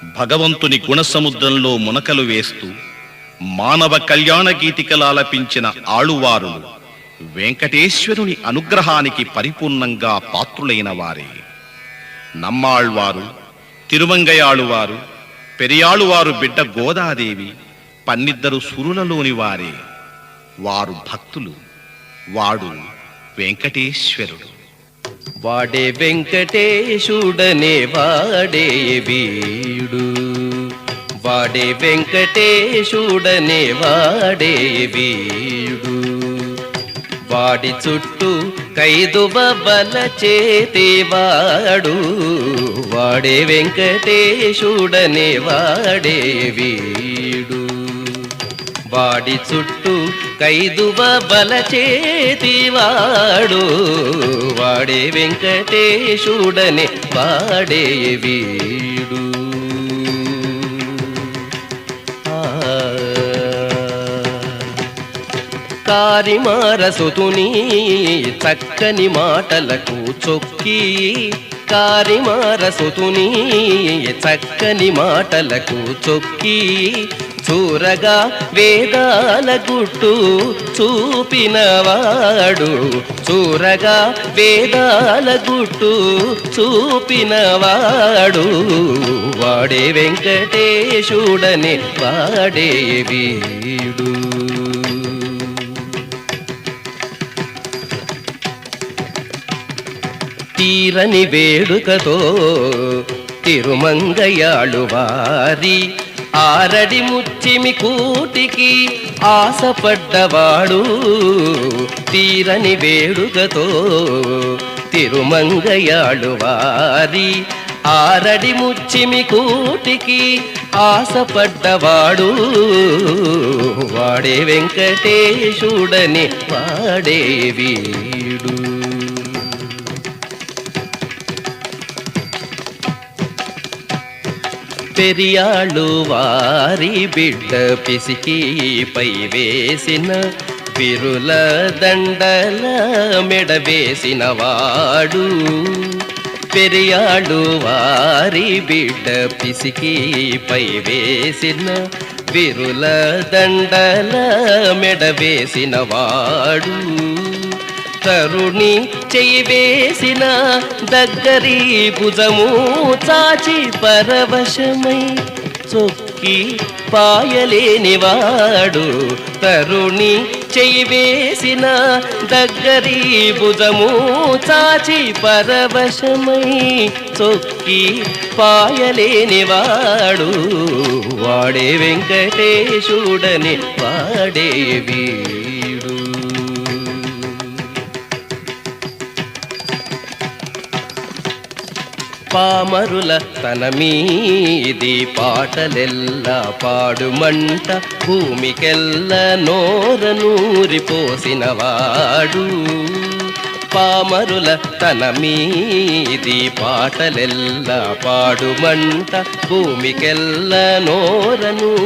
భగవంతుని గుణసముద్రంలో మునకలు వేస్తూ మానవ కళ్యాణ గీతికలాలపించిన ఆళువారులు వెంకటేశ్వరుని అనుగ్రహానికి పరిపూర్ణంగా పాత్రులైన వారే. నమ్మాళ్వారు, తిరుమంగయాళువారు, పెరియాళువారు బిడ్డ గోదాదేవి పన్నిద్దరు సురులలోని వారే. వారు భక్తులు, వాడు వెంకటేశ్వరుడు. వాడే వెంకటేశుడనే వాడే వీడు, వాడే వెంకటేశుడనే వాడే వీడు. వాడి చుట్టూ కైదువ బల చేతేవాడు, వాడే వెంకటేశుడనే వాడే వీడు. వాడి చుట్టూ కైదువ బల చేతివాడు, వాడే వెంకటేశుడనే వాడే వీడు. కారిమారసుతుని చక్కని మాటలకు చొక్కి, కారిమారసుతుని చక్కని మాటలకు చొక్కి, చూరగా వేదాల గుట్టు చూపినవాడు, చూరగా వేదాల గుట్టు చూపినవాడు, వాడే వెంకటేశుడనే వాడే వీడు. తీరని వేడుకతో తిరుమంగయాళువారి ఆరడి ముచ్చిమి కూటికి ఆశపడ్డవాడు, తీరని వేడుకతో తిరుమంగయాళువారి ఆరడి ముచ్చిమి కూటికి ఆశపడ్డవాడు, వాడే వెంకటేశుడనే వాడే వీడు. పెరియాళువారి బిడ్డ పిసికి పై వేసిన విరుల దండల మెడ వేసిన వాడు, పెరియాళువారి బిడ్డ పిసికి పై వేసిన విరుల దండల మెడ వేసిన వాడు, తరుణి చెయ్యి వేసిన దగ్గరి భుజము చాచి పరవశమై చొక్కి పాయలేనివాడు, తరుణి చెయ్యి వేసిన దగ్గరి భుజము చాచి పరవశమై చొక్కి పాయలేనివాడు, వాడే వెంకటేశుడనే వాడే వీడు. పామరుల తన మీది పాటలెల్లా పాడుమంట భూమికెల్ల నోరనూరిపోసినవాడు, పామరుల తన మీది పాటలెల్లా పాడుమంట భూమికెల్ల నోరనూరిపోసినవాడు,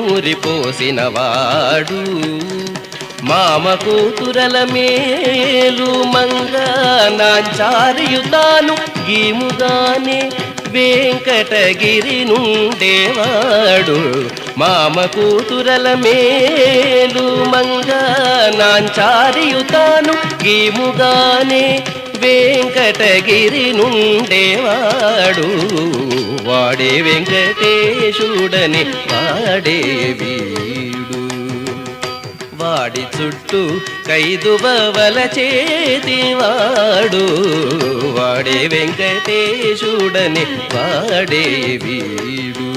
మామ కూతురల మేలు మంగ నాంచారియుతాను గీముగానే వెంకటగిరి నుండేవాడు, మామ కూతురల మేలు మంగ నాంచారియుతాను గీముగానే వెంకటగిరి నుండేవాడు, వాడే వెంకటేశుడనే వాడే వీడు. వాడి చుట్టూ కైదువ బల చేతివాడు, వాడే వెంకటేశుడనే వాడే వీడు.